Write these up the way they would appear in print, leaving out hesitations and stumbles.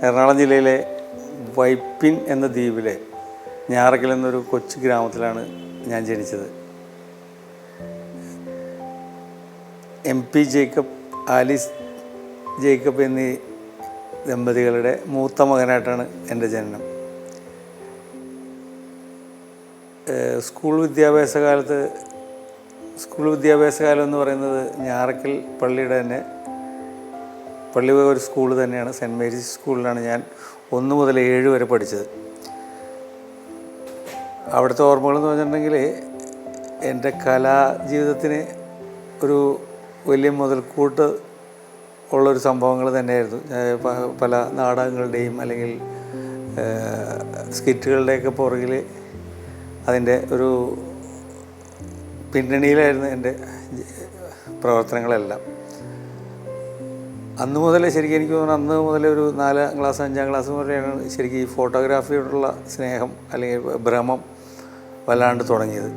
എറണാകുളം ജില്ലയിലെ വൈപ്പിൻ എന്ന ദ്വീപിലെ ഞാറക്കൽ എന്നൊരു കൊച്ചു ഗ്രാമത്തിലാണ് ഞാൻ ജനിച്ചത്. MP ജേക്കബ്, ആലിസ് ജേക്കബ് എന്നീ ദമ്പതികളുടെ മൂത്ത മകനായിട്ടാണ് എൻ്റെ ജനനം. സ്കൂൾ വിദ്യാഭ്യാസകാലം എന്ന് പറയുന്നത് ഞാറക്കൽ പള്ളി ഒരു സ്കൂൾ തന്നെയാണ്. സെൻറ്റ് മേരീസ് സ്കൂളിലാണ് ഞാൻ 1 മുതൽ 7 വരെ പഠിച്ചത്. അവിടുത്തെ ഓർമ്മകളെന്ന് പറഞ്ഞിട്ടുണ്ടെങ്കിൽ എൻ്റെ കലാജീവിതത്തിന് ഒരു വലിയ മുതൽക്കൂട്ട് ഉള്ളൊരു സംഭവങ്ങൾ തന്നെയായിരുന്നു. പല നാടകങ്ങളുടെയും അല്ലെങ്കിൽ സ്കിറ്റുകളുടെയൊക്കെ പുറകിൽ അതിൻ്റെ ഒരു പിന്നണിയിലായിരുന്നു എൻ്റെ പ്രവർത്തനങ്ങളെല്ലാം. അന്ന് മുതൽ ശരിക്കും എനിക്ക് തോന്നുന്നു, അന്ന് മുതൽ ഒരു 4ാം ക്ലാസ് 5ാം ക്ലാസ് മുതലാണ് ശരിക്കും ഈ ഫോട്ടോഗ്രാഫിയോടുള്ള സ്നേഹം അല്ലെങ്കിൽ ഭ്രമം വല്ലാണ്ട് തുടങ്ങിയത്.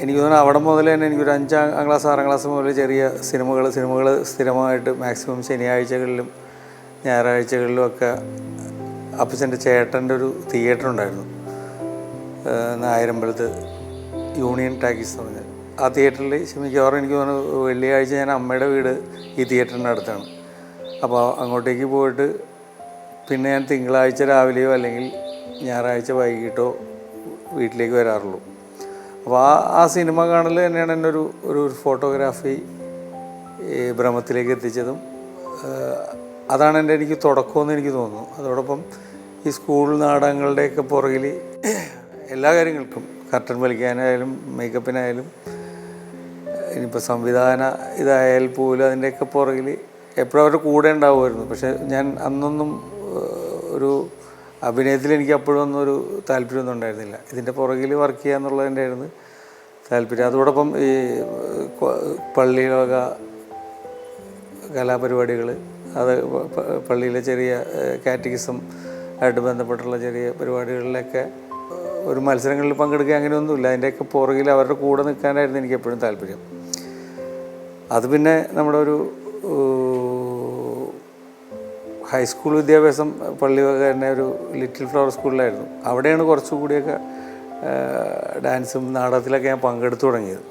എനിക്ക് തോന്നുന്നു അവിടെ മുതൽ തന്നെ എനിക്കൊരു 5ാം ക്ലാസ് 6ാം ക്ലാസ് മുതൽ ചെറിയ സിനിമകൾ സ്ഥിരമായിട്ട് മാക്സിമം ശനിയാഴ്ചകളിലും ഞായറാഴ്ചകളിലും ഒക്കെ അപ്പച്ചൻ്റെ ചേട്ടൻ്റെ ഒരു തിയേറ്റർ ഉണ്ടായിരുന്നു, നായരമ്പലത്ത് യൂണിയൻ ടാക്കീസ് എന്ന് പറഞ്ഞാൽ. ആ തിയേറ്ററിൽ മിക്കവാറും എനിക്ക് തോന്നുന്നു വെള്ളിയാഴ്ച ഞാൻ അമ്മയുടെ വീട് ഈ തിയേറ്ററിൻ്റെ അടുത്താണ്. അപ്പോൾ അങ്ങോട്ടേക്ക് പോയിട്ട് പിന്നെ ഞാൻ തിങ്കളാഴ്ച രാവിലെയോ അല്ലെങ്കിൽ ഞായറാഴ്ച വൈകിട്ടോ വീട്ടിലേക്ക് വരാറുള്ളൂ. അപ്പോൾ ആ സിനിമ കാണൽ തന്നെയാണ് എന്നെ ഒരു ഫോട്ടോഗ്രാഫി ഭ്രമത്തിലേക്ക് എത്തിച്ചതും. അതാണ് എനിക്ക് തുടക്കമെന്ന് എനിക്ക് തോന്നുന്നു. അതോടൊപ്പം ഈ സ്കൂൾ നാടകങ്ങളുടെയൊക്കെ പുറകിൽ എല്ലാ കാര്യങ്ങൾക്കും, കർട്ടൻ വലിക്കാനായാലും മേക്കപ്പിനായാലും ഇനിയിപ്പോൾ സംവിധാന ഇതായാൽ പോലും അതിൻ്റെയൊക്കെ പുറകിൽ എപ്പോഴും അവരുടെ കൂടെ ഉണ്ടാവുമായിരുന്നു. പക്ഷേ ഞാൻ അന്നൊന്നും ഒരു അഭിനയത്തിൽ എനിക്ക് അപ്പോഴൊന്നും ഒരു താല്പര്യമൊന്നും ഉണ്ടായിരുന്നില്ല. ഇതിൻ്റെ പുറകിൽ വർക്ക് ചെയ്യുക എന്നുള്ളതിൻ്റെ ആയിരുന്നു താല്പര്യം. അതോടൊപ്പം ഈ പള്ളിയിലൊക്കെ കലാപരിപാടികൾ, അത് പള്ളിയിലെ ചെറിയ കാറ്റഗിസം ആയിട്ട് ബന്ധപ്പെട്ടുള്ള ചെറിയ പരിപാടികളിലൊക്കെ ഒരു മത്സരങ്ങളിൽ പങ്കെടുക്കുക അങ്ങനെയൊന്നുമില്ല. അതിൻ്റെയൊക്കെ പുറകിൽ അവരുടെ കൂടെ നിൽക്കാനായിരുന്നു എനിക്ക് എപ്പോഴും താല്പര്യം. അത് പിന്നെ നമ്മുടെ ഒരു ഹൈസ്കൂൾ വിദ്യാഭ്യാസം പള്ളി തന്നെ ഒരു ലിറ്റിൽ ഫ്ലവർ സ്കൂളിലായിരുന്നു. അവിടെയാണ് കുറച്ചുകൂടിയൊക്കെ ഡാൻസും നാടകത്തിലൊക്കെ ഞാൻ പങ്കെടുത്തു തുടങ്ങിയത്.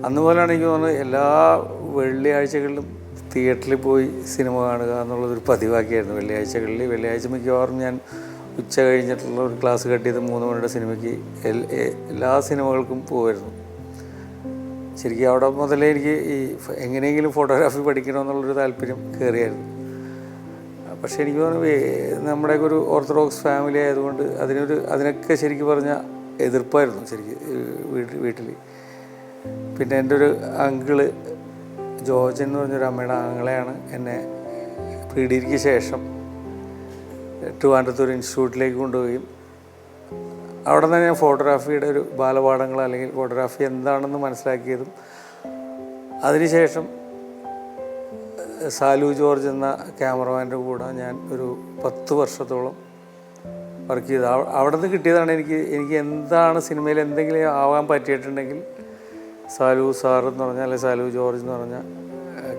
അന്ന് പോലെയാണ് എനിക്ക് തോന്നുന്നത് എല്ലാ വെള്ളിയാഴ്ചകളിലും തിയേറ്ററിൽ പോയി സിനിമ കാണുക എന്നുള്ളതൊരു പതിവാക്കിയായിരുന്നു. വെള്ളിയാഴ്ച മിക്കവാറും ഞാൻ ഉച്ച കഴിഞ്ഞിട്ടുള്ള ഒരു ക്ലാസ് കട്ട് ചെയ്ത് 3 മണിയുടെ സിനിമയ്ക്ക് എല്ലാ സിനിമകൾക്കും പോകുമായിരുന്നു. ശരിക്കും അവിടെ മുതലേ എനിക്ക് ഈ എങ്ങനെയെങ്കിലും ഫോട്ടോഗ്രാഫി പഠിക്കണമെന്നുള്ളൊരു താല്പര്യം കയറിയായിരുന്നു. പക്ഷേ എനിക്ക് തോന്നുന്നു നമ്മുടെയൊക്കെ ഒരു ഓർത്തഡോക്സ് ഫാമിലി ആയതുകൊണ്ട് അതിനൊക്കെ ശരിക്കും പറഞ്ഞാൽ എതിർപ്പായിരുന്നു ശരിക്കും വീട്ടിൽ. പിന്നെ എൻ്റെ ഒരു അങ്കിള് ജോർജൻ എന്ന് പറഞ്ഞൊരു അമ്മയുടെ ആങ്ങളെയാണ് എന്നെ പ്രീ-ഡിഗ്രിക്ക് ശേഷം ട്രിവാൻഡ്രത്ത് ഒരു ഇൻസ്റ്റിറ്റ്യൂട്ടിലേക്ക് കൊണ്ടുപോവുകയും അവിടെ നിന്ന് ഞാൻ ഫോട്ടോഗ്രാഫിയുടെ ഒരു ബാലപാഠങ്ങൾ അല്ലെങ്കിൽ ഫോട്ടോഗ്രാഫി എന്താണെന്ന് മനസ്സിലാക്കിയതും. അതിനുശേഷം സാലു ജോർജ് എന്ന ക്യാമറമാൻ്റെ കൂടെ ഞാൻ ഒരു 10 വർഷത്തോളം വർക്ക് ചെയ്തു. അവിടെ നിന്ന് കിട്ടിയതാണ് എനിക്ക് എന്താണ് സിനിമയിൽ എന്തെങ്കിലും ആവാൻ പറ്റിയിട്ടുണ്ടെങ്കിൽ സാലു സാർ എന്ന് പറഞ്ഞാൽ, അല്ലെങ്കിൽ സാലു ജോർജ് എന്ന് പറഞ്ഞാൽ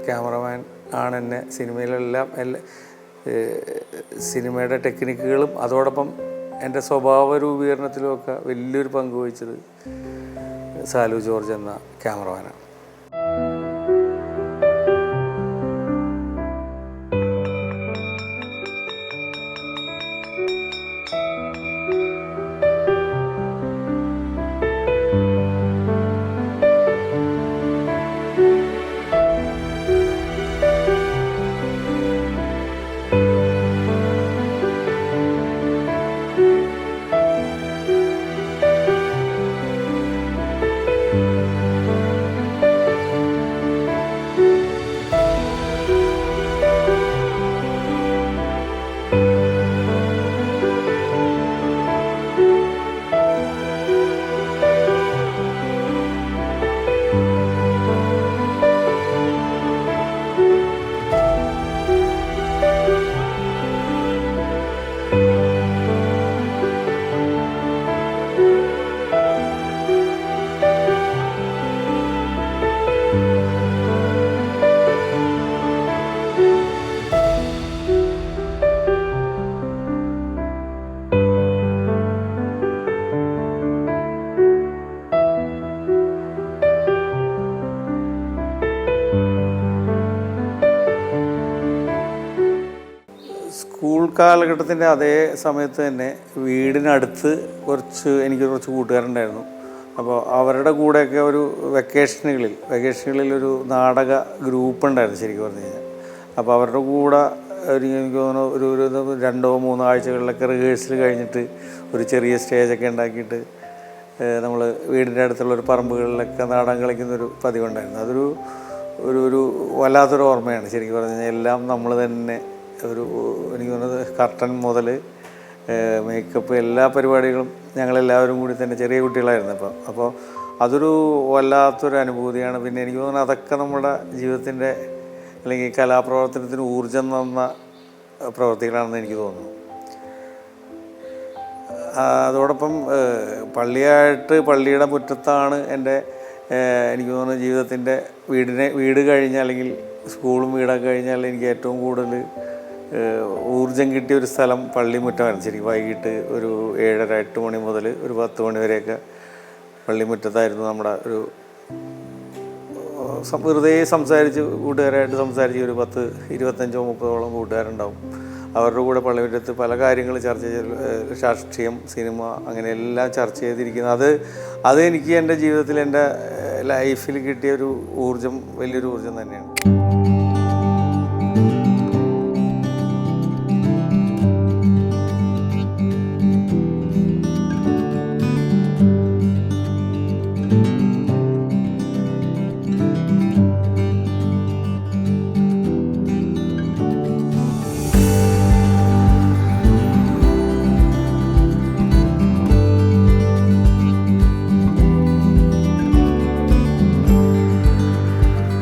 ക്യാമറമാൻ ആണ് എന്നെ സിനിമയിലെല്ലാം സിനിമയുടെ ടെക്നിക്കുകളും അതോടൊപ്പം എൻ്റെ സ്വഭാവ രൂപീകരണത്തിലുമൊക്കെ വലിയൊരു പങ്ക് വഹിച്ചത് സാലു ജോർജ് എന്ന ക്യാമറമാനാണ്. കാലഘട്ടത്തിൻ്റെ അതേ സമയത്ത് തന്നെ വീടിനടുത്ത് എനിക്ക് കുറച്ച് കൂട്ടുകാരുണ്ടായിരുന്നു. അപ്പോൾ അവരുടെ കൂടെയൊക്കെ ഒരു വെക്കേഷനുകളിൽ ഒരു നാടക ഗ്രൂപ്പ് ഉണ്ടായിരുന്നു ശരിക്കും പറഞ്ഞു കഴിഞ്ഞാൽ. അപ്പോൾ അവരുടെ കൂടെ എനിക്ക് തോന്നുന്നു ഒരു 2-3 ആഴ്ചകളിലൊക്കെ റിഹേഴ്സൽ കഴിഞ്ഞിട്ട് ഒരു ചെറിയ സ്റ്റേജൊക്കെ ഉണ്ടാക്കിയിട്ട് നമ്മൾ വീടിൻ്റെ അടുത്തുള്ള ഒരു പറമ്പുകളിലൊക്കെ നാടകം കളിക്കുന്നൊരു പതിവുണ്ടായിരുന്നു. അതൊരു ഒരു വല്ലാത്തൊരു ഓർമ്മയാണ് ശരിക്കും പറഞ്ഞു കഴിഞ്ഞാൽ. എല്ലാം നമ്മൾ തന്നെ എനിക്ക് തോന്നുന്നത് കർട്ടൻ മുതൽ മേക്കപ്പ് എല്ലാ പരിപാടികളും ഞങ്ങളെല്ലാവരും കൂടി തന്നെ, ചെറിയ കുട്ടികളായിരുന്നു അപ്പോൾ അതൊരു വല്ലാത്തൊരു അനുഭൂതിയാണ്. പിന്നെ എനിക്ക് തോന്നുന്നു അതൊക്കെ നമ്മുടെ ജീവിതത്തിൻ്റെ അല്ലെങ്കിൽ കലാപ്രവർത്തനത്തിന് ഊർജം തന്ന പ്രവൃത്തികളാണെന്ന് എനിക്ക് തോന്നുന്നു. അതോടൊപ്പം പള്ളിയുടെ മുറ്റത്താണ് എനിക്ക് തോന്നുന്നു ജീവിതത്തിൻ്റെ വീട് കഴിഞ്ഞാൽ, അല്ലെങ്കിൽ സ്കൂളും വീടൊക്കെ കഴിഞ്ഞാൽ എനിക്ക് ഏറ്റവും കൂടുതൽ ഊർജം കിട്ടിയ ഒരു സ്ഥലം പള്ളിമുറ്റമായിരുന്നു ശരിക്കും. വൈകിട്ട് ഒരു 7:30-8 മണി മുതൽ ഒരു 10 മണി വരെയൊക്കെ പള്ളിമുറ്റത്തായിരുന്നു നമ്മുടെ വെറുതെ കൂട്ടുകാരായിട്ട് സംസാരിച്ച് ഒരു 10-25-30 കൂട്ടുകാരുണ്ടാവും. അവരുടെ കൂടെ പള്ളിമുറ്റത്ത് പല കാര്യങ്ങൾ ചർച്ച ചെയ്ത്, രാഷ്ട്രീയം, സിനിമ, അങ്ങനെ എല്ലാം ചർച്ച ചെയ്തിരിക്കുന്നത് അത് എനിക്ക് എൻ്റെ ജീവിതത്തിൽ, എൻ്റെ ലൈഫിൽ കിട്ടിയ ഒരു വലിയൊരു ഊർജം തന്നെയാണ്.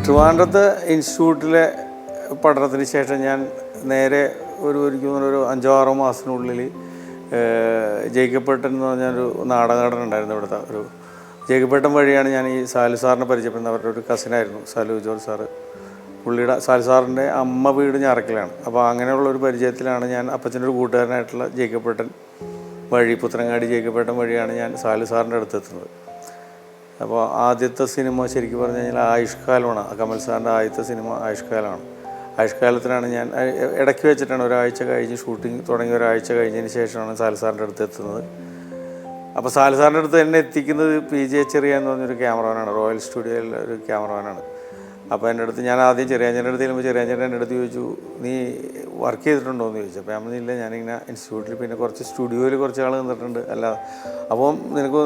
ട്രിവാൻഡ്രത്ത് ഇൻസ്റ്റിറ്റ്യൂട്ടിലെ പഠനത്തിന് ശേഷം ഞാൻ നേരെ എനിക്ക് തോന്നുന്നു ഒരു 5-6 മാസത്തിനുള്ളിൽ ജേക്കബേട്ടൻ എന്ന് പറഞ്ഞൊരു നാടകനടൻ ഉണ്ടായിരുന്നു ഇവിടുത്തെ. ജേക്കബേട്ടൻ വഴിയാണ് ഞാൻ ഈ സാലു സാറിനെ പരിചയപ്പെടുന്നത്. അവരുടെ ഒരു കസിനായിരുന്നു സാലു ജോർജ് സാറ്. സാലു സാറിൻ്റെ അമ്മ വീട് ഞാറക്കലാണ്. അപ്പോൾ അങ്ങനെയുള്ളൊരു പരിചയത്തിലാണ് ഞാൻ അപ്പച്ചൻ്റെ ഒരു കൂട്ടുകാരനായിട്ടുള്ള ജേക്കബേട്ടൻ വഴി, പുത്രങ്ങാടി ജേക്കബേട്ടൻ വഴിയാണ് ഞാൻ സാലു സാറിൻ്റെ അടുത്തെത്തുന്നത്. അപ്പോൾ ആദ്യത്തെ സിനിമ ശരിക്കും പറഞ്ഞു കഴിഞ്ഞാൽ ആയുഷ്കാലമാണ്. കമൽ സാറിൻ്റെ ആദ്യത്തെ സിനിമ ആയുഷ്കാലമാണ്. ആയുഷ്കാലത്തിനാണ് ഞാൻ ഇടയ്ക്ക് വെച്ചിട്ടാണ്, ഒരാഴ്ച കഴിഞ്ഞ് ഷൂട്ടിങ് തുടങ്ങി ഒരാഴ്ച കഴിഞ്ഞതിന് ശേഷമാണ് സാലു സാറിൻ്റെ അടുത്ത് എത്തുന്നത്. അപ്പോൾ സാലു സാറിൻ്റെ അടുത്ത് എന്നെ എത്തിക്കുന്നത് PJ ചെറിയ എന്ന് പറഞ്ഞൊരു ക്യാമറമാനാണ്, റോയൽ സ്റ്റുഡിയോയിലെ ഒരു ക്യാമറമാനാണ്. അപ്പോൾ എൻ്റെ അടുത്ത് ഞാൻ ആദ്യം ചെറിയാഞ്ചേട്ടൻ്റെ അടുത്ത് ചെല്ലുമ്പോൾ ചെറിയാഞ്ചേട്ടൻ എൻ്റെ അടുത്ത് ചോദിച്ചു, നീ വർക്ക് ചെയ്തിട്ടുണ്ടോ എന്ന് ചോദിച്ചു. അപ്പോൾ ഞാൻ പറഞ്ഞില്ല, ഞാനിങ്ങനെ ഇൻസ്റ്റിറ്റ്യൂട്ടിൽ പിന്നെ സ്റ്റുഡിയോയിൽ കുറച്ച് ആൾ നിന്നിട്ടുണ്ട്, അല്ല അപ്പം നിനക്ക്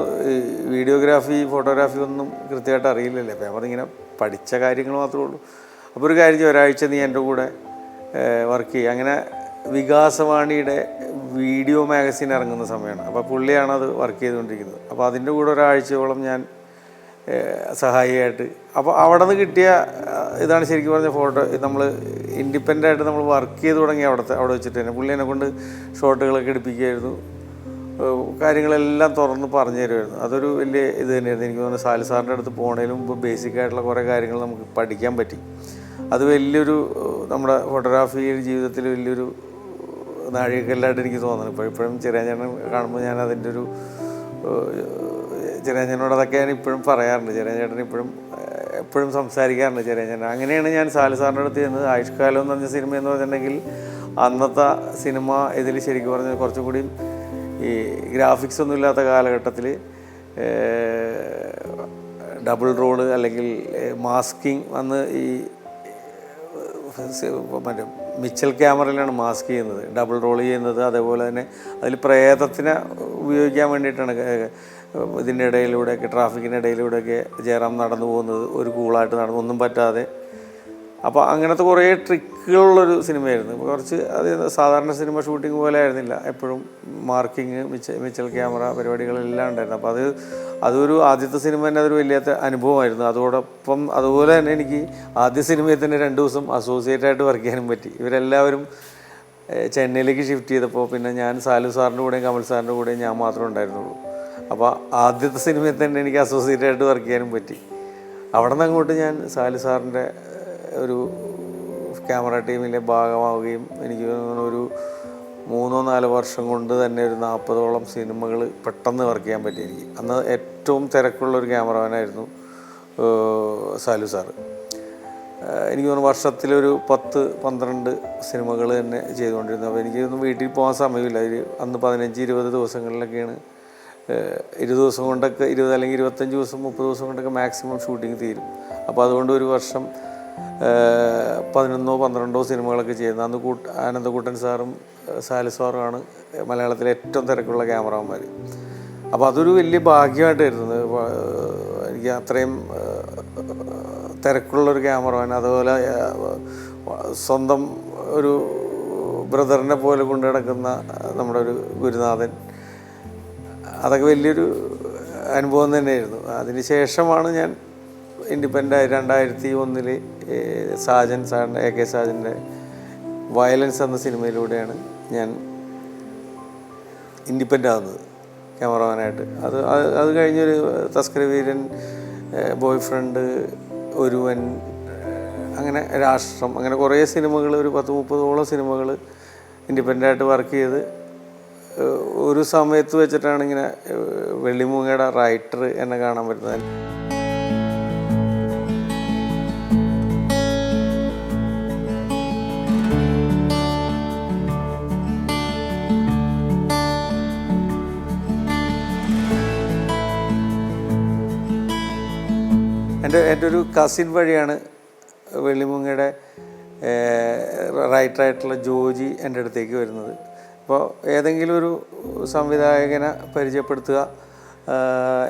വീഡിയോഗ്രാഫി, ഫോട്ടോഗ്രാഫി ഒന്നും കൃത്യമായിട്ട് അറിയില്ലല്ലേ. അപ്പോൾ ഞാൻ പറഞ്ഞിങ്ങനെ പഠിച്ച കാര്യങ്ങൾ മാത്രമേ ഉള്ളൂ. അപ്പോൾ ഒരു കാര്യം, ഒരാഴ്ച നീ എൻ്റെ കൂടെ വർക്ക് ചെയ്യുക. അങ്ങനെ വികാസവാണിയുടെ വീഡിയോ മാഗസിൻ ഇറങ്ങുന്ന സമയമാണ്. അപ്പോൾ പുള്ളിയാണ് അത് വർക്ക് ചെയ്തുകൊണ്ടിരിക്കുന്നത്. അപ്പോൾ അതിൻ്റെ കൂടെ ഒരാഴ്ചയോളം ഞാൻ സഹായിയായിട്ട്. അപ്പോൾ അവിടെ നിന്ന് കിട്ടിയ ഇതാണ് ശരിക്കും പറഞ്ഞ ഫോട്ടോ. നമ്മൾ ഇൻഡിപെൻഡൻ്റ് ആയിട്ട് നമ്മൾ വർക്ക് ചെയ്ത് തുടങ്ങി അവിടെ വെച്ചിട്ട് തന്നെ. പുള്ളി എന്നെ കൊണ്ട് ഷോട്ടുകളൊക്കെ എടുപ്പിക്കുമായിരുന്നു, കാര്യങ്ങളെല്ലാം തുറന്ന് പറഞ്ഞു തരുമായിരുന്നു. അതൊരു വലിയ ഇത് തന്നെയായിരുന്നു. എനിക്ക് തോന്നുന്നു സാലു സാറിൻ്റെ അടുത്ത് പോകുന്നതിന് മുമ്പ് ബേസിക്കായിട്ടുള്ള കുറേ കാര്യങ്ങൾ നമുക്ക് പഠിക്കാൻ പറ്റി. അത് വലിയൊരു നമ്മുടെ ഫോട്ടോഗ്രാഫി ജീവിതത്തിൽ വലിയൊരു നാഴികക്കല്ലായിട്ട് എനിക്ക് തോന്നുന്നു. ഇപ്പോഴും ചെറിയാഞ്ചേട്ടൻ കാണുമ്പോൾ ഞാൻ അതിൻ്റെ ചെറിയാഞ്ചേട്ടനോട് അതൊക്കെ ഞാൻ ഇപ്പോഴും പറയാറുണ്ട്. ചെറിയാഞ്ചേട്ടൻ എപ്പോഴും സംസാരിക്കാറുണ്ട് ചെറിയാഞ്ചേട്ടൻ. അങ്ങനെയാണ് ഞാൻ സാലു സാറിൻ്റെ അടുത്ത് ചെന്നത്. ആയുഷ്കാലം എന്ന് പറഞ്ഞ സിനിമ എന്ന് പറഞ്ഞിട്ടുണ്ടെങ്കിൽ അന്നത്തെ സിനിമ ഇതിൽ ശരിക്കും പറഞ്ഞാൽ കുറച്ചും കൂടി ഈ ഗ്രാഫിക്സ് ഒന്നും ഇല്ലാത്ത കാലഘട്ടത്തിൽ ഡബിൾ റോള് അല്ലെങ്കിൽ മാസ്കിങ് വന്ന് ഈ മറ്റേ മിച്ചൽ ക്യാമറയിലാണ് മാസ്ക് ചെയ്യുന്നത്, ഡബിൾ റോൾ ചെയ്യുന്നത്. അതേപോലെ തന്നെ അതിൽ പ്രേതത്തിനെ ഉപയോഗിക്കാൻ വേണ്ടിയിട്ടാണ് ഇതിൻ്റെ ഇടയിലൂടെയൊക്കെ, ട്രാഫിക്കിൻ്റെ ഇടയിലൂടെയൊക്കെ ജയറാം നടന്നു പോകുന്നത്, ഒരു കൂളായിട്ട് നടന്നു, ഒന്നും പറ്റാതെ. അപ്പോൾ അങ്ങനത്തെ കുറേ ട്രിക്കുകളുള്ളൊരു സിനിമയായിരുന്നു. കുറച്ച് അത് സാധാരണ സിനിമ ഷൂട്ടിംഗ് പോലെ ആയിരുന്നില്ല. എപ്പോഴും മാർക്കിങ്, മിച്ചൽ ക്യാമറ പരിപാടികളെല്ലാം ഉണ്ടായിരുന്നു. അപ്പോൾ അതൊരു ആദ്യത്തെ സിനിമ തന്നെ അതൊരു വലിയ അനുഭവമായിരുന്നു. അതോടൊപ്പം അതുപോലെ തന്നെ എനിക്ക് ആദ്യ സിനിമയിൽ തന്നെ 2 ദിവസം അസോസിയേറ്റായിട്ട് വർക്ക് ചെയ്യാനും പറ്റി. ഇവരെല്ലാവരും ചെന്നൈയിലേക്ക് ഷിഫ്റ്റ് ചെയ്തപ്പോൾ പിന്നെ ഞാൻ സാലു സാറിൻ്റെ കൂടെയും കമൽ സാറിൻ്റെ കൂടെയും ഞാൻ മാത്രമേ ഉണ്ടായിരുന്നുള്ളൂ. അപ്പോൾ ആദ്യത്തെ സിനിമയിൽ തന്നെ എനിക്ക് അസോസിയേറ്റായിട്ട് വർക്ക് ചെയ്യാനും പറ്റി. അവിടെ നിന്ന് അങ്ങോട്ട് ഞാൻ സാലു സാറിൻ്റെ ഒരു ക്യാമറ ടീമിലെ ഭാഗമാവുകയും എനിക്ക് ഒരു 3-4 വർഷം കൊണ്ട് തന്നെ ഒരു 40ഓളം സിനിമകൾ പെട്ടെന്ന് വർക്ക് ചെയ്യാൻ പറ്റി എനിക്ക്. അന്ന് ഏറ്റവും തിരക്കുള്ളൊരു ക്യാമറമാനായിരുന്നു സാലു സാറ്. എനിക്ക് തോന്നുന്നു വർഷത്തിലൊരു 10-12 സിനിമകൾ തന്നെ ചെയ്തുകൊണ്ടിരുന്നത്. അപ്പോൾ എനിക്കൊന്നും വീട്ടിൽ പോകാൻ സമയമില്ല. അന്ന് 15-20 ദിവസങ്ങളിലൊക്കെയാണ് 20 ദിവസം കൊണ്ടൊക്കെ 20 അല്ലെങ്കിൽ 25 ദിവസം 30 ദിവസം കൊണ്ടൊക്കെ മാക്സിമം ഷൂട്ടിങ് തീരും. അപ്പോൾ അതുകൊണ്ട് ഒരു വർഷം 11-12 സിനിമകളൊക്കെ ചെയ്യുന്നത്. അന്ന് ആനന്ദക്കുട്ടൻ സാറും സാലി സാറുമാണ് മലയാളത്തിലെ ഏറ്റവും തിരക്കുള്ള ക്യാമറമാന്മാർ. അപ്പോൾ അതൊരു വലിയ ഭാഗ്യമായിട്ട് വരുന്നത്. എനിക്ക് അത്രയും തിരക്കുള്ളൊരു ക്യാമറമാൻ, അതുപോലെ സ്വന്തം ഒരു ബ്രദറിനെ പോലെ കൊണ്ടു നടക്കുന്ന നമ്മുടെ ഒരു ഗുരുനാഥൻ, അതൊക്കെ വലിയൊരു അനുഭവം തന്നെയായിരുന്നു. അതിന് ശേഷമാണ് ഞാൻ ഇൻഡിപെൻഡൻ്റ് 2001 സാജൻ സാറിൻ്റെ AK സാജൻ്റെ വയലൻസ് എന്ന സിനിമയിലൂടെയാണ് ഞാൻ ഇൻഡിപെൻഡൻ്റ് ആകുന്നത് ക്യാമറമാനായിട്ട്. അത് കഴിഞ്ഞൊരു തസ്കര വീരൻ, ബോയ് ഫ്രണ്ട്, ഒരുവൻ, അങ്ങനെ രാഷ്ട്രം, അങ്ങനെ കുറേ സിനിമകൾ, ഒരു 10-30ഓളം സിനിമകൾ ഇൻഡിപെൻഡൻ്റ് ആയിട്ട് വർക്ക് ചെയ്ത് ഒരു സമയത്ത് വെച്ചിട്ടാണ് ഇങ്ങനെ വെള്ളിമൂങ്ങയുടെ റൈറ്റർ എന്നെ കാണാൻ പറ്റുന്നത്. എൻ്റെ ഒരു കസിൻ വഴിയാണ് വെള്ളിമൂങ്ങയുടെ റൈറ്ററായിട്ടുള്ള ജോജി എൻ്റെ അടുത്തേക്ക് വരുന്നത്. അപ്പോൾ ഏതെങ്കിലും ഒരു സംവിധായകനെ പരിചയപ്പെടുത്തുക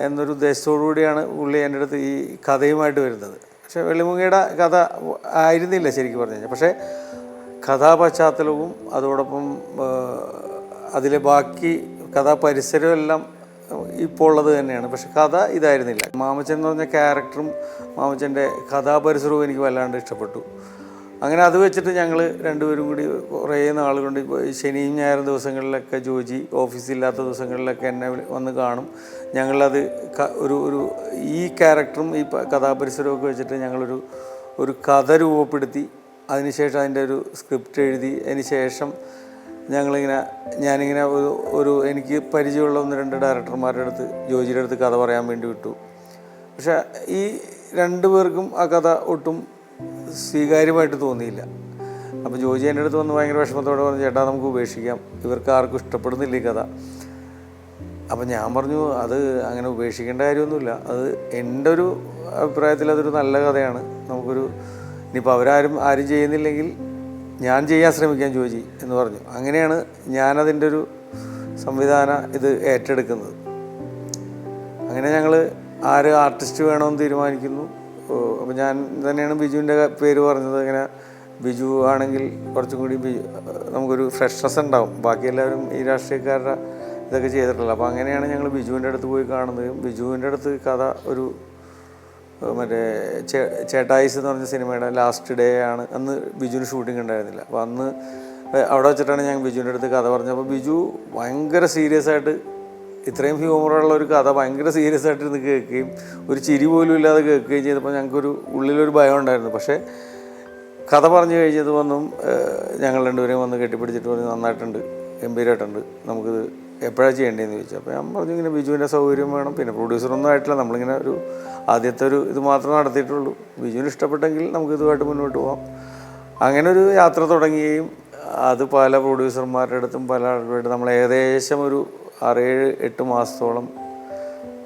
എന്നൊരു ഉദ്ദേശത്തോടു കൂടിയാണ് പുള്ളി എൻ്റെ അടുത്ത് ഈ കഥയുമായിട്ട് വരുന്നത്. പക്ഷേ വെള്ളിമൂങ്ങയുടെ കഥ ആയിരുന്നില്ല ശരിക്കും പറഞ്ഞു കഴിഞ്ഞാൽ. പക്ഷേ കഥാപശ്ചാത്തലവും അതോടൊപ്പം അതിലെ ബാക്കി കഥാപരിസരവും എല്ലാം ഇപ്പോൾ ഉള്ളത് തന്നെയാണ്. പക്ഷെ കഥ ഇതായിരുന്നില്ല. മാമച്ചൻ എന്ന് പറഞ്ഞ ക്യാരക്ടറും മാമച്ചൻ്റെ കഥാപരിസരവും എനിക്ക് വല്ലാണ്ട് ഇഷ്ടപ്പെട്ടു. അങ്ങനെ അത് വെച്ചിട്ട് ഞങ്ങൾ രണ്ടുപേരും കൂടി കുറേ നാൾ കൊണ്ട് ശനിയും ഞായറും ദിവസങ്ങളിലൊക്കെ ജോജി ഓഫീസില്ലാത്ത ദിവസങ്ങളിലൊക്കെ എന്നെ വന്ന് കാണും. ഞങ്ങളത് ഒരു ഈ ക്യാരക്ടറും ഈ കഥാപരിസരവും ഒക്കെ വെച്ചിട്ട് ഞങ്ങളൊരു കഥ രൂപപ്പെടുത്തി അതിനുശേഷം അതിൻ്റെ ഒരു സ്ക്രിപ്റ്റ് എഴുതി അതിന് ശേഷം ഞാനിങ്ങനെ ഒരു എനിക്ക് പരിചയമുള്ള 1-2 ഡയറക്ടർമാരുടെ അടുത്ത് ജോജിയുടെ അടുത്ത് കഥ പറയാൻ വേണ്ടി വിട്ടു. പക്ഷേ ഈ 2 പേർക്കും ആ കഥ ഒട്ടും സ്വീകാര്യമായിട്ട് തോന്നിയില്ല. അപ്പോൾ ജോജി എൻ്റെ അടുത്ത് വന്ന് ഭയങ്കര വിഷമത്തോടെ പറഞ്ഞു, ചേട്ടാ നമുക്ക് ഉപേക്ഷിക്കാം, ഇവർക്ക് ആർക്കും ഇഷ്ടപ്പെടുന്നില്ല ഈ കഥ. അപ്പം ഞാൻ പറഞ്ഞു, അത് അങ്ങനെ ഉപേക്ഷിക്കേണ്ട കാര്യമൊന്നുമില്ല, അത് എൻ്റെ ഒരു അഭിപ്രായത്തിൽ അതൊരു നല്ല കഥയാണ്, ഇനിയിപ്പോൾ ആരും ചെയ്യുന്നില്ലെങ്കിൽ ഞാൻ ചെയ്യാൻ ശ്രമിക്കാം ജോജി എന്ന് പറഞ്ഞു. അങ്ങനെയാണ് ഞാനതിൻ്റെ ഒരു ഇത് ഏറ്റെടുക്കുന്നത്. അങ്ങനെ ഞങ്ങൾ ആർട്ടിസ്റ്റ് വേണമെന്ന് തീരുമാനിക്കുന്നു. അപ്പോൾ ഞാൻ തന്നെയാണ് ബിജുവിൻ്റെ പേര് പറഞ്ഞത്. ഇങ്ങനെ ബിജു ആണെങ്കിൽ കുറച്ചും കൂടി നമുക്കൊരു ഫ്രഷ്നെസ് ഉണ്ടാവും, ബാക്കി എല്ലാവരും ഈ രാഷ്ട്രീയക്കാരുടെ ഇതൊക്കെ ചെയ്തിട്ടുള്ളത്. അപ്പോൾ അങ്ങനെയാണ് ഞങ്ങൾ ബിജുവിൻ്റെ അടുത്ത് പോയി കാണുന്നതും. ബിജുവിൻ്റെ അടുത്ത് കഥ ഒരു മറ്റേ ചേട്ടായിസ് എന്ന് പറഞ്ഞ സിനിമയുടെ ലാസ്റ്റ് ഡേ ആണ്. അന്ന് ബിജുവിന് ഷൂട്ടിംഗ് ഉണ്ടായിരുന്നില്ല. അപ്പോൾ അന്ന് അവിടെ വെച്ചിട്ടാണ് ഞാൻ ബിജുവിൻ്റെ അടുത്ത് കഥ പറഞ്ഞത്. അപ്പോൾ ബിജു ഭയങ്കര സീരിയസ് ആയിട്ട്, ഇത്രയും ഹ്യൂമറുള്ള ഒരു കഥ ഭയങ്കര സീരിയസ് ആയിട്ട് ഇരുന്ന് കേൾക്കുകയും ഒരു ചിരി പോലും ഇല്ലാതെ കേൾക്കുകയും ചെയ്തപ്പോൾ ഞങ്ങൾക്കൊരു ഉള്ളിലൊരു ഭയം ഉണ്ടായിരുന്നു. പക്ഷേ കഥ പറഞ്ഞു കഴിഞ്ഞതുമൊന്നും ഞങ്ങൾ രണ്ടുപേരെയും വന്ന് കെട്ടിപ്പിടിച്ചിട്ട് പറഞ്ഞു, നന്നായിട്ടുണ്ട്, ഗംഭീരമായിട്ടുണ്ട്, നമുക്കിത് എപ്പോഴാണ് ചെയ്യേണ്ടതെന്ന് ചോദിച്ചു. അപ്പോൾ ഞാൻ പറഞ്ഞു, ഇങ്ങനെ ബിജുവിൻ്റെ സൗകര്യം വേണം, പിന്നെ പ്രൊഡ്യൂസറൊന്നും ആയിട്ടില്ല, നമ്മളിങ്ങനെ ആദ്യത്തെ ഇത് മാത്രമേ നടത്തിയിട്ടുള്ളൂ, ബിജുവിന് ഇഷ്ടപ്പെട്ടെങ്കിൽ നമുക്ക് ഇതുമായിട്ട് മുന്നോട്ട് പോകാം. അങ്ങനെ ഒരു യാത്ര തുടങ്ങുകയും അത് പല പ്രൊഡ്യൂസർമാരുടെ അടുത്തും പല ആളുകളുടെ നമ്മൾ ഏകദേശം ഒരു 6-7-8 മാസത്തോളം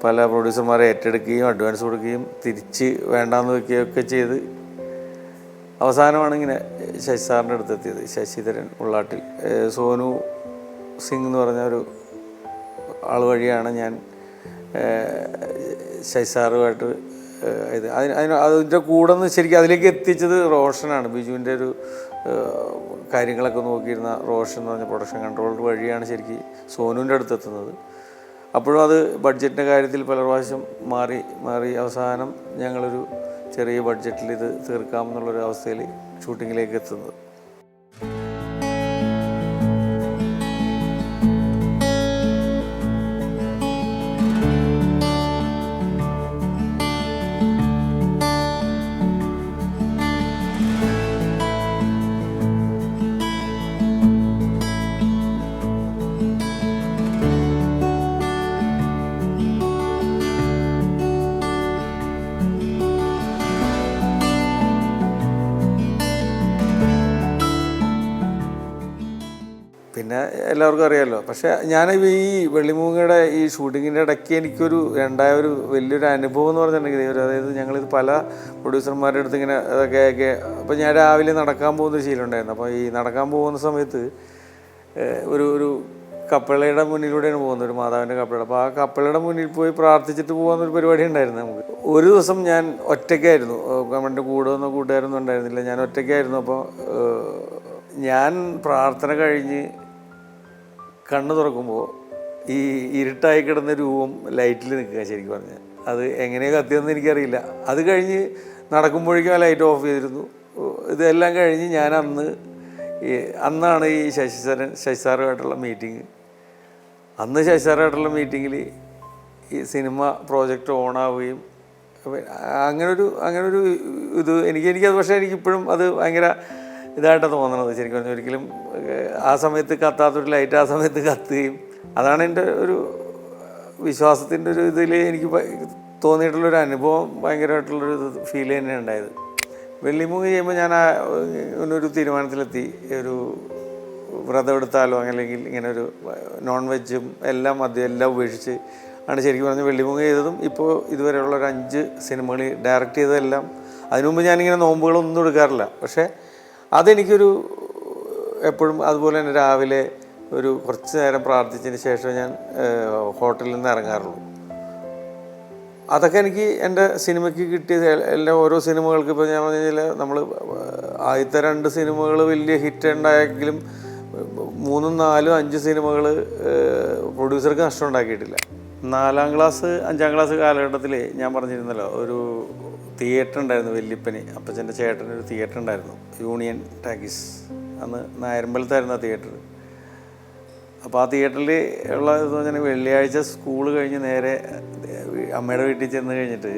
പല പ്രൊഡ്യൂസർമാരെ ഏറ്റെടുക്കുകയും അഡ്വാൻസ് കൊടുക്കുകയും തിരിച്ച് വേണ്ടാന്ന് വയ്ക്കുകയൊക്കെ ചെയ്ത് അവസാനമാണ് ഇങ്ങനെ ശശി സാറിൻ്റെ അടുത്തെത്തിയത്. ശശിധരൻ ഉള്ളാട്ടിൽ, സോനു സിംഗ് എന്ന് പറഞ്ഞ ഒരു ആൾ വഴിയാണ് ഞാൻ ശശി സാറുമായിട്ട് അതിൻ്റെ കൂടെ നിന്ന് ശരിക്കും അതിലേക്ക് എത്തിച്ചത് റോഷനാണ്. ബിജുവിൻ്റെ ഒരു കാര്യങ്ങളൊക്കെ നോക്കിയിരുന്ന റോഷൻ എന്ന് പറഞ്ഞ പ്രൊഡക്ഷൻ കൺട്രോളർ വഴിയാണ് ശരിക്കും സോനുവിൻ്റെ അടുത്ത് എത്തുന്നത്. അപ്പോഴും അത് ബഡ്ജറ്റിൻ്റെ കാര്യത്തിൽ പല പ്രാവശ്യം മാറി അവസാനം ഞങ്ങളൊരു ചെറിയ ബഡ്ജറ്റിൽ ഇത് തീർക്കാമെന്നുള്ളൊരു അവസ്ഥയിൽ ഷൂട്ടിങ്ങിലേക്ക് എത്തുന്നത്. എല്ലാവർക്കും അറിയാമല്ലോ. പക്ഷേ ഞാൻ ഈ വെള്ളിമൂങ്ങയുടെ ഈ ഷൂട്ടിങ്ങിൻ്റെ ഇടയ്ക്ക് എനിക്കൊരു ഒരു വലിയൊരു അനുഭവം എന്ന് പറഞ്ഞിട്ടുണ്ടെങ്കിൽ, അതായത് ഞങ്ങളിത് പല പ്രൊഡ്യൂസർമാരുടെ അടുത്ത് ഇങ്ങനെ അതൊക്കെ അപ്പോൾ ഞാൻ രാവിലെ നടക്കാൻ പോകുന്നൊരു ശീലം ഉണ്ടായിരുന്നു. അപ്പോൾ ഈ നടക്കാൻ പോകുന്ന സമയത്ത് ഒരു കപ്പളയുടെ മുന്നിലൂടെയാണ് പോകുന്നത്, ഒരു മാതാവിൻ്റെ കപ്പളയുടെ. അപ്പോൾ ആ കപ്പളയുടെ മുന്നിൽ പോയി പ്രാർത്ഥിച്ചിട്ട് പോകുന്നൊരു പരിപാടി ഉണ്ടായിരുന്നു നമുക്ക്. ഒരു ദിവസം ഞാൻ ഒറ്റയ്ക്കായിരുന്നു, നമ്മുടെ കൂടെ ഒന്നും കൂട്ടുകാരൊന്നും ഉണ്ടായിരുന്നില്ല, ഞാൻ ഒറ്റയ്ക്കായിരുന്നു. അപ്പോൾ ഞാൻ പ്രാർത്ഥന കഴിഞ്ഞ് കണ്ണ് തുറക്കുമ്പോൾ ഈ ഇരുട്ടായി കിടന്ന രൂപം ലൈറ്റിൽ നിൽക്കുക. ശരിക്കും പറഞ്ഞാൽ അത് എങ്ങനെയാണ് കത്തിയതെന്ന് എനിക്കറിയില്ല. അത് കഴിഞ്ഞ് നടക്കുമ്പോഴേക്കും ആ ലൈറ്റ് ഓഫ് ചെയ്തിരുന്നു. ഇതെല്ലാം കഴിഞ്ഞ് ഞാൻ അന്നാണ് ഈ ശശി സാറുമായിട്ടുള്ള മീറ്റിംഗ്. അന്ന് ശശി സാറുമായിട്ടുള്ള മീറ്റിങ്ങിൽ ഈ സിനിമ പ്രോജക്റ്റ് ഓണാവുകയും അങ്ങനൊരു എനിക്കത്, പക്ഷേ എനിക്കിപ്പോഴും അത് ഭയങ്കര ഇതായിട്ടാണ് തോന്നണത്. ശരിക്കും പറഞ്ഞാൽ ഒരിക്കലും ആ സമയത്ത് കത്താത്തൊരു ലൈറ്റ് ആ സമയത്ത് കത്തുകയും, അതാണ് എൻ്റെ ഒരു വിശ്വാസത്തിൻ്റെ ഒരു ഇതിൽ എനിക്ക് തോന്നിയിട്ടുള്ളൊരു അനുഭവം, ഭയങ്കരമായിട്ടുള്ളൊരു ഫീൽ തന്നെ ഉണ്ടായത്. വെള്ളിമൂങ്ങ ചെയ്യുമ്പോൾ ഞാൻ ഒരു തീരുമാനത്തിലെത്തി, ഒരു വ്രതം എടുത്താലോ അല്ലെങ്കിൽ ഇങ്ങനെ ഒരു നോൺ വെജും എല്ലാം ഉപേക്ഷിച്ച് ആണ് ശരിക്കും പറഞ്ഞാൽ വെള്ളിമൂങ്ങ ചെയ്തതും. ഇപ്പോൾ ഇതുവരെയുള്ള ഒരു 5 സിനിമകൾ ഡയറക്റ്റ് ചെയ്തതെല്ലാം. അതിനു മുമ്പ് ഞാനിങ്ങനെ നോമ്പുകളൊന്നും എടുക്കാറില്ല. പക്ഷേ അതെനിക്കൊരു എപ്പോഴും അതുപോലെ തന്നെ രാവിലെ ഒരു കുറച്ച് നേരം പ്രാർത്ഥിച്ചതിന് ശേഷം ഞാൻ ഹോട്ടലിൽ നിന്ന് ഇറങ്ങാറുള്ളൂ. അതൊക്കെ എനിക്ക് എൻ്റെ സിനിമയ്ക്ക് കിട്ടിയത് എല്ലാ ഓരോ സിനിമകൾക്ക്. ഇപ്പോൾ ഞാൻ പറഞ്ഞു കഴിഞ്ഞാൽ നമ്മൾ ആദ്യത്തെ 2 സിനിമകൾ വലിയ ഹിറ്റ് ഉണ്ടായെങ്കിലും 3, 4, 5 സിനിമകൾ പ്രൊഡ്യൂസർക്ക് നഷ്ടം ഉണ്ടാക്കിയിട്ടില്ല. 4ാം ക്ലാസ് 5ാം ക്ലാസ് കാലഘട്ടത്തിൽ ഞാൻ പറഞ്ഞിരുന്നല്ലോ, ഒരു തിയേറ്റർ ഉണ്ടായിരുന്നു വെല്ലിപ്പന്, അപ്പച്ചൻ്റെ ചേട്ടനൊരു തിയേറ്റർ ഉണ്ടായിരുന്നു, യൂണിയൻ ടാക്കീസ്. അന്ന് നായരമ്പലത്തായിരുന്നു ആ തിയേറ്റർ. അപ്പോൾ ആ തിയേറ്ററിൽ ഉള്ള ഇതെന്ന് പറഞ്ഞാൽ വെള്ളിയാഴ്ച സ്കൂൾ കഴിഞ്ഞ് നേരെ അമ്മയുടെ വീട്ടിൽ ചെന്ന് കഴിഞ്ഞിട്ട്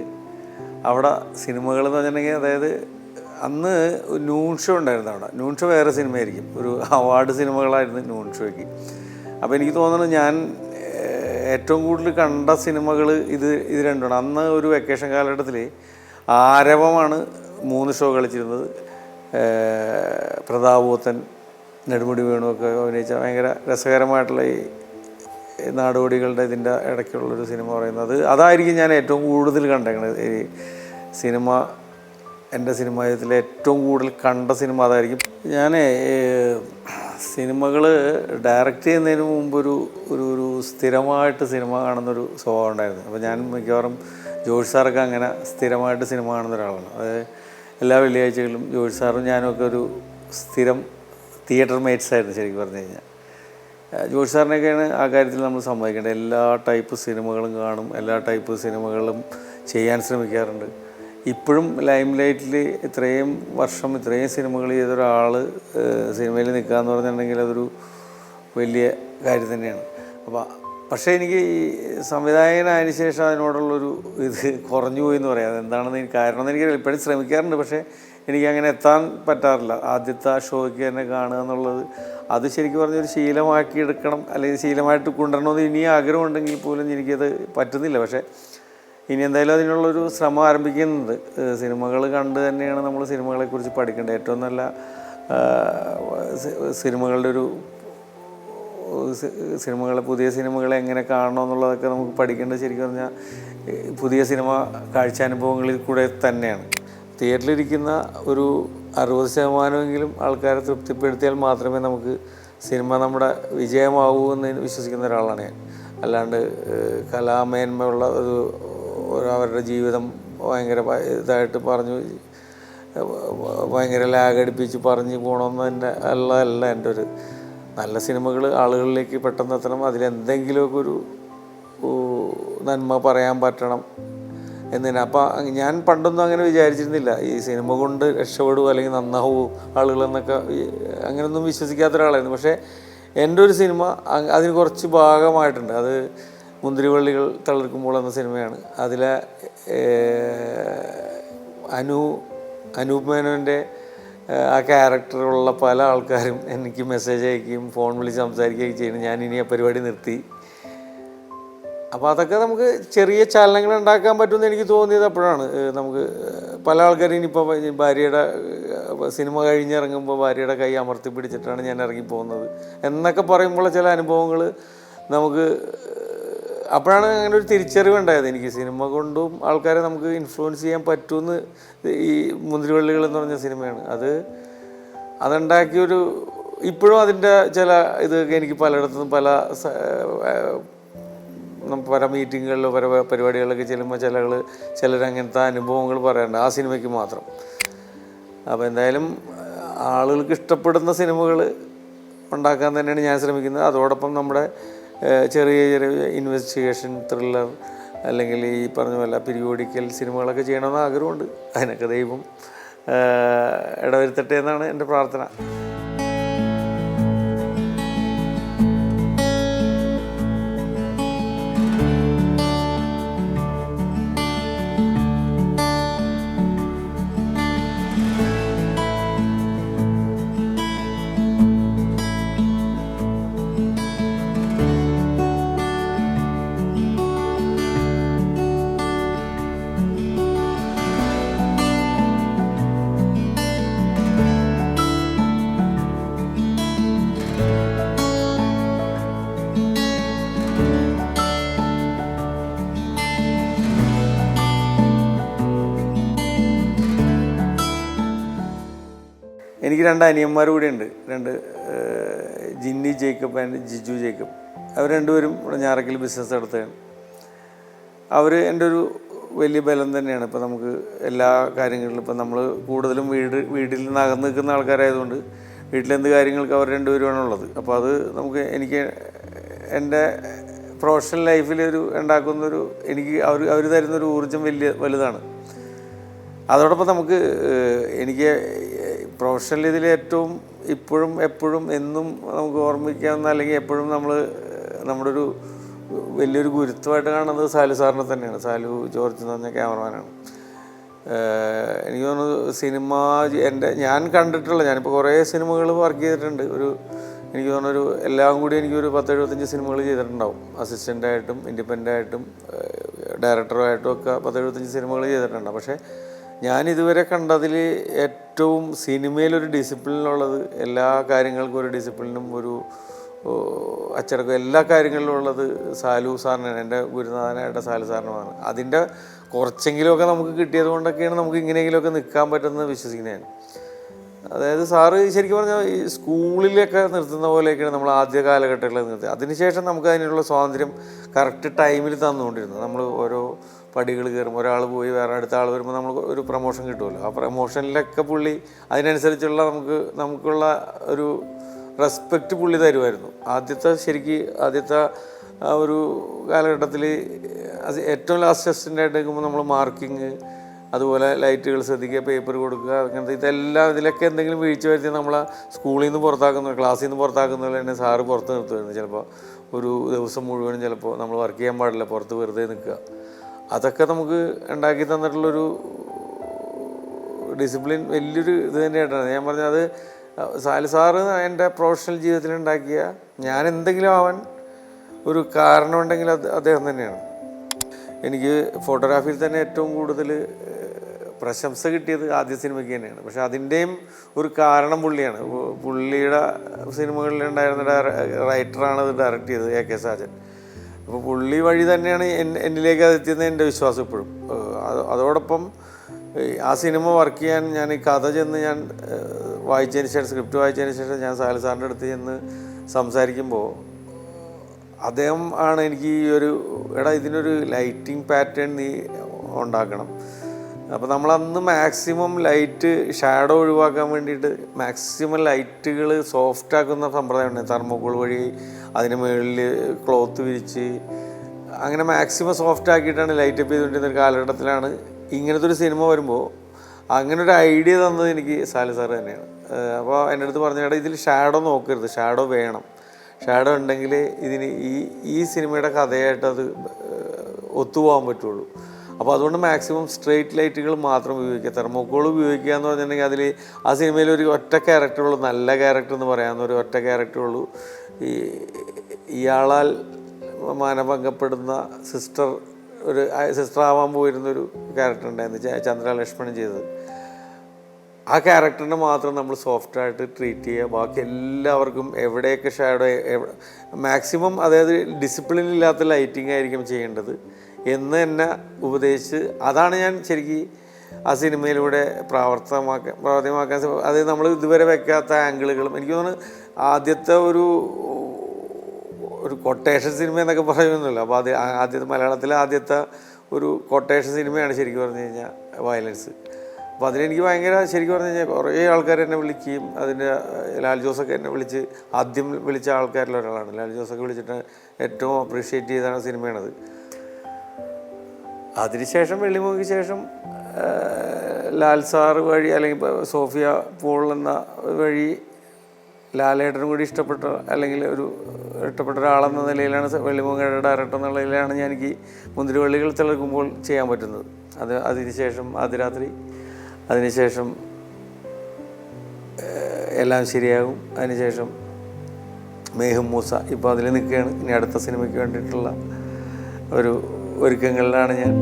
അവിടെ സിനിമകളെന്ന് പറഞ്ഞിട്ടുണ്ടെങ്കിൽ, അതായത് അന്ന് നൂൺ ഷോ ഉണ്ടായിരുന്നു അവിടെ. നൂൺ ഷോ വേറെ സിനിമയായിരിക്കും, ഒരു അവാർഡ് സിനിമകളായിരുന്നു നൂൺ ഷോയ്ക്ക്. അപ്പോൾ എനിക്ക് തോന്നുന്നു ഞാൻ ഏറ്റവും കൂടുതൽ കണ്ട സിനിമകൾ ഇത് രണ്ടുമാണ്. അന്ന് ഒരു വെക്കേഷൻ കാലഘട്ടത്തിൽ ആരവമാണ് 3 ഷോ കളിച്ചിരുന്നത്. പ്രതാപോത്തൻ, നെടുമുടി വേണുവൊക്കെ അഭിനയിച്ച ഭയങ്കര രസകരമായിട്ടുള്ള ഈ നാടോടികളുടെ ഇതിൻ്റെ ഇടയ്ക്കുള്ളൊരു സിനിമ പറയുന്നത്, അതായിരിക്കും ഞാൻ ഏറ്റവും കൂടുതൽ കണ്ടേക്കണത്. ഈ സിനിമ എൻ്റെ സിനിമ ജീവിതത്തിലെ ഏറ്റവും കൂടുതൽ കണ്ട സിനിമ അതായിരിക്കും. ഞാൻ സിനിമകൾ ഡയറക്റ്റ് ചെയ്യുന്നതിന് മുമ്പ് ഒരു സ്ഥിരമായിട്ട് സിനിമ കാണുന്നൊരു സ്വഭാവം ഉണ്ടായിരുന്നു. അപ്പോൾ ഞാൻ മിക്കവാറും ജോഷി സാറൊക്കെ അങ്ങനെ സ്ഥിരമായിട്ട് സിനിമ കാണുന്ന ഒരാളാണ്. അത് എല്ലാ വെള്ളിയാഴ്ചകളിലും ജോഷി സാറും ഞാനുമൊക്കെ ഒരു സ്ഥിരം തിയേറ്റർ മേറ്റ്സ് ആയിരുന്നു ശരിക്കും പറഞ്ഞു കഴിഞ്ഞാൽ. ജോഷി സാറിനെയൊക്കെയാണ് ആ കാര്യത്തിൽ നമ്മൾ സമ്മതിക്കേണ്ടത്. എല്ലാ ടൈപ്പ് സിനിമകളും കാണും, എല്ലാ ടൈപ്പ് സിനിമകളും ചെയ്യാൻ ശ്രമിക്കാറുണ്ട്. ഇപ്പോഴും ലൈം ലൈറ്റിൽ ഇത്രയും വർഷം ഇത്രയും സിനിമകൾ ചെയ്തൊരാൾ സിനിമയിൽ നിൽക്കുക എന്ന് പറഞ്ഞിട്ടുണ്ടെങ്കിൽ അതൊരു വലിയ കാര്യം തന്നെയാണ്. പക്ഷേ എനിക്ക് ഈ സംവിധായകനായതിനു ശേഷം അതിനോടുള്ളൊരു ഇത് കുറഞ്ഞു പോയി എന്ന് പറയാം. അതെന്താണെന്ന് എനിക്ക് കാരണമെന്ന് എനിക്ക് ഇപ്പോഴും ശ്രമിക്കാറുണ്ട്, പക്ഷേ എനിക്കങ്ങനെ എത്താൻ പറ്റാറില്ല. ആദ്യത്തെ ആ ഷോയ്ക്ക് തന്നെ കാണുക എന്നുള്ളത് അത് ശരിക്കും പറഞ്ഞൊരു ശീലമാക്കി എടുക്കണം, അല്ലെങ്കിൽ ശീലമായിട്ട് കൊണ്ടുവരണമെന്ന് ഇനി ആഗ്രഹമുണ്ടെങ്കിൽ പോലും എനിക്കത് പറ്റുന്നില്ല. പക്ഷേ ഇനി എന്തായാലും അതിനുള്ളൊരു ശ്രമം ആരംഭിക്കുന്നുണ്ട്. സിനിമകൾ കണ്ട് തന്നെയാണ് നമ്മൾ സിനിമകളെക്കുറിച്ച് പഠിക്കേണ്ടത്. ഏറ്റവും നല്ല സിനിമകളുടെ പുതിയ സിനിമകളെ എങ്ങനെ കാണണം എന്നുള്ളതൊക്കെ നമുക്ക് പഠിക്കേണ്ടത് ശരിക്കും പറഞ്ഞാൽ പുതിയ സിനിമ കാഴ്ചാനുഭവങ്ങളിൽ കൂടെ തന്നെയാണ്. തിയേറ്ററിലിരിക്കുന്ന ഒരു 60% ആൾക്കാരെ തൃപ്തിപ്പെടുത്തിയാൽ മാത്രമേ നമുക്ക് സിനിമ നമ്മുടെ വിജയമാവൂ എന്ന് വിശ്വസിക്കുന്ന ഒരാളാണ് ഞാൻ. അല്ലാണ്ട് കലാമേന്മയുള്ള അവരുടെ ജീവിതം ഭയങ്കര ഇതായിട്ട് പറഞ്ഞു ഭയങ്കര ലാഗടിപ്പിച്ച് പറഞ്ഞു പോകണമെന്ന് അല്ല എൻ്റെ ഒരു. നല്ല സിനിമകൾ ആളുകളിലേക്ക് പെട്ടെന്ന് എത്തണം, അതിലെന്തെങ്കിലുമൊക്കെ ഒരു നന്മ പറയാൻ പറ്റണം എന്നതിന്. അപ്പോൾ ഞാൻ പണ്ടൊന്നും അങ്ങനെ വിചാരിച്ചിരുന്നില്ല ഈ സിനിമ കൊണ്ട് രക്ഷപ്പെടുമോ അല്ലെങ്കിൽ നന്നാവുമോ ആളുകളെന്നൊക്കെ അങ്ങനെയൊന്നും വിശ്വസിക്കാത്ത ഒരാളായിരുന്നു. പക്ഷേ എൻ്റെ ഒരു സിനിമ അതിന് കുറച്ച് ഭാഗമായിട്ടുണ്ട്. അത് മുന്തിരിവള്ളികൾ തളിർക്കുമ്പോൾ എന്ന സിനിമയാണ്. അതിലെ അനൂപ് മേനോൻ്റെ ആ ക്യാരക്ടറുള്ള പല ആൾക്കാരും എനിക്ക് മെസ്സേജ് അയക്കുകയും ഫോൺ വിളിച്ച് സംസാരിക്കുകയും ചെയ്യുന്നു. ഞാൻ ഇനി ആ പരിപാടി നിർത്തി. അപ്പോൾ അതൊക്കെ നമുക്ക് ചെറിയ ചലനങ്ങൾ ഉണ്ടാക്കാൻ പറ്റുമെന്ന് എനിക്ക് തോന്നിയത് അപ്പോഴാണ്. നമുക്ക് പല ആൾക്കാരും ഇനിയിപ്പോൾ ഭാര്യയുടെ സിനിമ കഴിഞ്ഞിറങ്ങുമ്പോൾ ഭാര്യയുടെ കൈ അമർത്തി പിടിച്ചിട്ടാണ് ഞാൻ ഇറങ്ങിപ്പോകുന്നത് എന്നൊക്കെ പറയുമ്പോൾ ചില അനുഭവങ്ങൾ നമുക്ക് അപ്പോഴാണ് അങ്ങനെ ഒരു തിരിച്ചറിവുണ്ടായത്. എനിക്ക് സിനിമ കൊണ്ടും ആൾക്കാരെ നമുക്ക് ഇൻഫ്ലുവൻസ് ചെയ്യാൻ പറ്റുമെന്ന്. ഈ മുന്തിരിവള്ളികൾ എന്ന് പറഞ്ഞ സിനിമയാണ് അതുണ്ടാക്കിയൊരു ഇപ്പോഴും അതിൻ്റെ ചില ഇതൊക്കെ എനിക്ക് പലയിടത്തുനിന്നും പല മീറ്റിങ്ങുകളിലോ പല പരിപാടികളിലൊക്കെ ചെല്ലുമ്പോൾ ചിലരങ്ങനത്തെ അനുഭവങ്ങൾ പറയാറുണ്ട് ആ സിനിമയ്ക്ക് മാത്രം. അപ്പോൾ എന്തായാലും ആളുകൾക്ക് ഇഷ്ടപ്പെടുന്ന സിനിമകൾ ഉണ്ടാക്കാൻ തന്നെയാണ് ഞാൻ ശ്രമിക്കുന്നത്. അതോടൊപ്പം നമ്മുടെ ചെറിയ ചെറിയ ഇൻവെസ്റ്റിഗേഷൻ, ത്രില്ലർ അല്ലെങ്കിൽ ഈ പറഞ്ഞ പോലെ പീരിയോഡിക്കൽ സിനിമകളൊക്കെ ചെയ്യണമെന്ന് ആഗ്രഹമുണ്ട്. അതിനൊക്കെ ദൈവം ഇടവരുത്തട്ടെ എന്നാണ് എൻ്റെ പ്രാർത്ഥന. എനിക്ക് 2 അനിയന്മാർ കൂടെ ഉണ്ട്. 2 ജിന്നി ജേക്കബ് ആൻഡ് ജിജു ജേക്കബ്. അവർ രണ്ടുപേരും ഇവിടെ ഞാറക്കൽ ബിസിനസ് നടത്തുകയാണ്. അവർ എൻ്റെ ഒരു വലിയ ബലം തന്നെയാണ്. ഇപ്പോൾ നമുക്ക് എല്ലാ കാര്യങ്ങളിലും ഇപ്പം നമ്മൾ കൂടുതലും വീട്ടിൽ നിന്ന് അകന്ന് നിൽക്കുന്ന ആൾക്കാരായതുകൊണ്ട് വീട്ടിലെന്ത് കാര്യങ്ങൾക്ക് അവർ രണ്ടുപേരുമാണുള്ളത്. അപ്പോൾ അത് എനിക്ക് എൻ്റെ പ്രൊഫഷണൽ ലൈഫിൽ ഉണ്ടാക്കുന്നൊരു എനിക്ക് അവർ തരുന്നൊരു ഊർജ്ജം വലുതാണ്. അതോടൊപ്പം എനിക്ക് പ്രൊഫഷണൽ ഇതിൽ ഏറ്റവും ഇപ്പോഴും എപ്പോഴും എന്നും നമുക്ക് ഓർമ്മിക്കാവുന്ന അല്ലെങ്കിൽ എപ്പോഴും നമ്മുടെ ഒരു വലിയൊരു ഗുരുത്വമായിട്ട് കാണുന്നത് സാലു സാറിനെ തന്നെയാണ്. സാലു ജോർജ് എന്ന് പറഞ്ഞ ക്യാമറമാനാണ്. എനിക്ക് തോന്നുന്നു ഞാൻ ഞാനിപ്പോൾ കുറേ സിനിമകൾ വർക്ക് ചെയ്തിട്ടുണ്ട്. എനിക്ക് തോന്നുന്നൊരു എല്ലാം കൂടി എനിക്കൊരു 10-75 സിനിമകൾ ചെയ്തിട്ടുണ്ടാവും. അസിസ്റ്റൻ്റായിട്ടും ഇൻഡിപെൻഡൻ്റായിട്ടും ഡയറക്ടറുമായിട്ടും ഒക്കെ 10-75 സിനിമകൾ ചെയ്തിട്ടുണ്ടാവും. പക്ഷേ ഞാനിതുവരെ കണ്ടതിൽ ഏറ്റവും സിനിമയിലൊരു ഡിസിപ്ലിനുള്ളത്, എല്ലാ കാര്യങ്ങൾക്കും ഒരു ഡിസിപ്ലിനും ഒരു അച്ചടക്കം എല്ലാ കാര്യങ്ങളിലും ഉള്ളത് സാലു സാറിനാണ്. എൻ്റെ ഗുരുനാഥനായിട്ട് സാലു സാറിനുമാണ്. അതിൻ്റെ കുറച്ചെങ്കിലുമൊക്കെ നമുക്ക് കിട്ടിയത് കൊണ്ടൊക്കെയാണ് നമുക്ക് ഇങ്ങനെയെങ്കിലുമൊക്കെ നിൽക്കാൻ പറ്റുന്നത് വിശ്വസിക്കുന്നത് ഞാൻ. അതായത് സാറ് ശരിക്കും പറഞ്ഞാൽ ഈ സ്കൂളിലൊക്കെ നിർത്തുന്ന പോലെയൊക്കെയാണ് നമ്മൾ ആദ്യ കാലഘട്ടങ്ങളിൽ നിർത്തുക. അതിനുശേഷം നമുക്ക് അതിനുള്ള സ്വാതന്ത്ര്യം കറക്റ്റ് ടൈമിൽ തന്നുകൊണ്ടിരുന്നു. നമ്മൾ ഓരോ പടികൾ കയറും, ഒരാൾ പോയി വേറെ അടുത്ത ആൾ വരുമ്പോൾ നമ്മൾ ഒരു പ്രൊമോഷൻ കിട്ടുമല്ലോ. ആ പ്രൊമോഷനിലൊക്കെ പുള്ളി അതിനനുസരിച്ചുള്ള നമുക്കുള്ള ഒരു റെസ്പെക്റ്റ് പുള്ളി തരുമായിരുന്നു. ആദ്യത്തെ ആ ഒരു കാലഘട്ടത്തിൽ ഏറ്റവും ലാസ്റ്റ് അസിസ്റ്റൻ്റായിട്ട് നിൽക്കുമ്പോൾ നമ്മൾ മാർക്കിങ്, അതുപോലെ ലൈറ്റുകൾ ശ്രദ്ധിക്കുക, പേപ്പർ കൊടുക്കുക, അങ്ങനത്തെ ഇതിലൊക്കെ എന്തെങ്കിലും വീഴ്ച വരുത്തി നമ്മളെ സ്കൂളിൽ നിന്ന് പുറത്താക്കുന്ന, ക്ലാസ്സിൽ നിന്ന് പുറത്താക്കുന്നതിൽ തന്നെ സാറ് പുറത്ത് നിർത്തുമായിരുന്നു. ചിലപ്പോൾ ഒരു ദിവസം മുഴുവനും ചിലപ്പോൾ നമ്മൾ വർക്ക് ചെയ്യാൻ പാടില്ല, പുറത്ത് വെറുതെ നിൽക്കുക. അതൊക്കെ നമുക്ക് ഉണ്ടാക്കി തന്നിട്ടുള്ളൊരു ഡിസിപ്ലിൻ വലിയൊരു ഇത് തന്നെയായിട്ടാണ്. ഞാൻ പറഞ്ഞത് സാലു സാറ് എൻ്റെ പ്രൊഫഷണൽ ജീവിതത്തിൽ ഉണ്ടാക്കിയ ഞാൻ എന്തെങ്കിലും ആവാൻ ഒരു കാരണമുണ്ടെങ്കിൽ അദ്ദേഹം തന്നെയാണ്. എനിക്ക് ഫോട്ടോഗ്രാഫിയിൽ തന്നെ ഏറ്റവും കൂടുതൽ പ്രശംസ കിട്ടിയത് ആദ്യ സിനിമയ്ക്ക് തന്നെയാണ്. പക്ഷെ അതിൻ്റെയും ഒരു കാരണം പുള്ളിയാണ്. പുള്ളിയുടെ സിനിമകളിലുണ്ടായിരുന്ന റൈറ്ററാണ് അത് ഡയറക്റ്റ് ചെയ്തത്, AK സാജൻ. അപ്പോൾ പുള്ളി വഴി തന്നെയാണ് എന്നിലേക്ക് അതെത്തിയെന്ന് എൻ്റെ വിശ്വാസം ഇപ്പോഴും. അതോടൊപ്പം ആ സിനിമ വർക്ക് ചെയ്യാൻ ഞാൻ ഈ കഥ ഞാൻ വായിച്ചതിന് ശേഷം, സ്ക്രിപ്റ്റ് വായിച്ചതിന് ശേഷം ഞാൻ സാലു സാറിൻ്റെ അടുത്ത് ചെന്ന് സംസാരിക്കുമ്പോൾ അദ്ദേഹം ആണ് എനിക്ക് ഇതിനൊരു ലൈറ്റിംഗ് പാറ്റേൺ നീ ഉണ്ടാക്കണം. അപ്പോൾ നമ്മളന്ന് മാക്സിമം ലൈറ്റ് ഷാഡോ ഒഴിവാക്കാൻ വേണ്ടിയിട്ട് മാക്സിമം ലൈറ്റുകൾ സോഫ്റ്റ് ആക്കുന്ന സമ്പ്രദായമുണ്ട്. തെർമോക്കോൾ വഴി അതിന് മുകളിൽ ക്ലോത്ത് വിരിച്ച് അങ്ങനെ മാക്സിമം സോഫ്റ്റ് ആക്കിയിട്ടാണ് ലൈറ്റ് അപ്പ് ചെയ്തുകൊണ്ടിരുന്ന ഒരു കാലഘട്ടത്തിലാണ് ഇങ്ങനത്തെ ഒരു സിനിമ വരുമ്പോൾ അങ്ങനെ ഒരു ഐഡിയ തന്നത് എനിക്ക് സാലു സാറ് തന്നെയാണ്. അപ്പോൾ എൻ്റെ അടുത്ത് പറഞ്ഞാൽ ഇതിൽ ഷാഡോ നോക്കരുത്, ഷാഡോ വേണം, ഷാഡോ ഉണ്ടെങ്കിൽ ഈ സിനിമയുടെ കഥയായിട്ട് അത് ഒത്തുപോകാൻ പറ്റുള്ളൂ. അപ്പോൾ അതുകൊണ്ട് മാക്സിമം സ്ട്രെയിറ്റ് ലൈറ്റുകൾ മാത്രം ഉപയോഗിക്കുക, തെർമോക്കോൾ ഉപയോഗിക്കുക എന്ന് പറഞ്ഞിട്ടുണ്ടെങ്കിൽ അതിൽ ആ സിനിമയിൽ ഒരു ഒറ്റ ക്യാരക്ടറുള്ളൂ, നല്ല ക്യാരക്ടർ എന്ന് പറയാവുന്ന ഒരു ഒറ്റ ക്യാരക്ടറുള്ളൂ. ഇയാളാൽ മാനഭംഗപ്പെടുന്ന സിസ്റ്റർ, ഒരു സിസ്റ്റർ ആവാൻ പോയിരുന്നൊരു ക്യാരക്ടർ ഉണ്ടായിരുന്നു, ചന്ദ്ര ലക്ഷ്മണൻ ചെയ്തത്. ആ ക്യാരക്ടറിനെ മാത്രം നമ്മൾ സോഫ്റ്റായിട്ട് ട്രീറ്റ് ചെയ്യുക, ബാക്കി എല്ലാവർക്കും എവിടെയൊക്കെ ഷാഡോ മാക്സിമം, അതായത് ഡിസിപ്ലിൻ ഇല്ലാത്ത ലൈറ്റിംഗ് ആയിരിക്കും ചെയ്യേണ്ടത് എന്ന് എന്നെ ഉപദേശിച്ച്, അതാണ് ഞാൻ ശരിക്കും ആ സിനിമയിലൂടെ പ്രാവർത്തികമാക്കാൻ അത് നമ്മൾ ഇതുവരെ വെക്കാത്ത ആംഗിളുകളും. എനിക്ക് തോന്നുന്നു ആദ്യത്തെ ഒരു കൊട്ടേഷൻ സിനിമ എന്നൊക്കെ പറയുന്നില്ല. അപ്പോൾ ആദ്യത്തെ മലയാളത്തിലെ ആദ്യത്തെ ഒരു കൊട്ടേഷൻ സിനിമയാണ് ശരിക്കും പറഞ്ഞു കഴിഞ്ഞാൽ വയലൻസ്. അപ്പോൾ അതിലെനിക്ക് ഭയങ്കര, ശരിക്കും പറഞ്ഞു കഴിഞ്ഞാൽ കുറേ ആൾക്കാർ എന്നെ വിളിക്കുകയും, അതിൻ്റെ ലാൽ ജോസൊക്കെ എന്നെ വിളിച്ച്, ആദ്യം വിളിച്ച ആൾക്കാരിൽ ഒരാളാണ് ലാൽ ജോസൊക്കെ വിളിച്ചിട്ട് ഏറ്റവും അപ്രീഷിയേറ്റ് ചെയ്താണ് സിനിമയാണത്. അതിനുശേഷം വെള്ളിമൂവിക്ക് ശേഷം ലാൽ സാറ് വഴി, അല്ലെങ്കിൽ സോഫിയ പോൾ എന്ന വഴി ലാലേട്ടനും കൂടി ഇഷ്ടപ്പെട്ട, അല്ലെങ്കിൽ ഇഷ്ടപ്പെട്ട ഒരാളെന്ന നിലയിലാണ് വെള്ളിമൂങ്ങയുടെ ഡയറക്ടർ എന്നുള്ള നിലയിലാണ് ഞാൻ എനിക്ക് മുന്തിരിവള്ളികൾ തിളക്കുമ്പോൾ ചെയ്യാൻ പറ്റുന്നത്. അതിനുശേഷം അതിരാത്രി, അതിനുശേഷം എല്ലാം ശരിയാകും, അതിനുശേഷം മേഹും മൂസ. ഇപ്പോൾ അതിൽ നിൽക്കുകയാണ്. ഇനി അടുത്ത സിനിമയ്ക്ക് വേണ്ടിയിട്ടുള്ള ഒരുക്കങ്ങളിലാണ് ഞാൻ.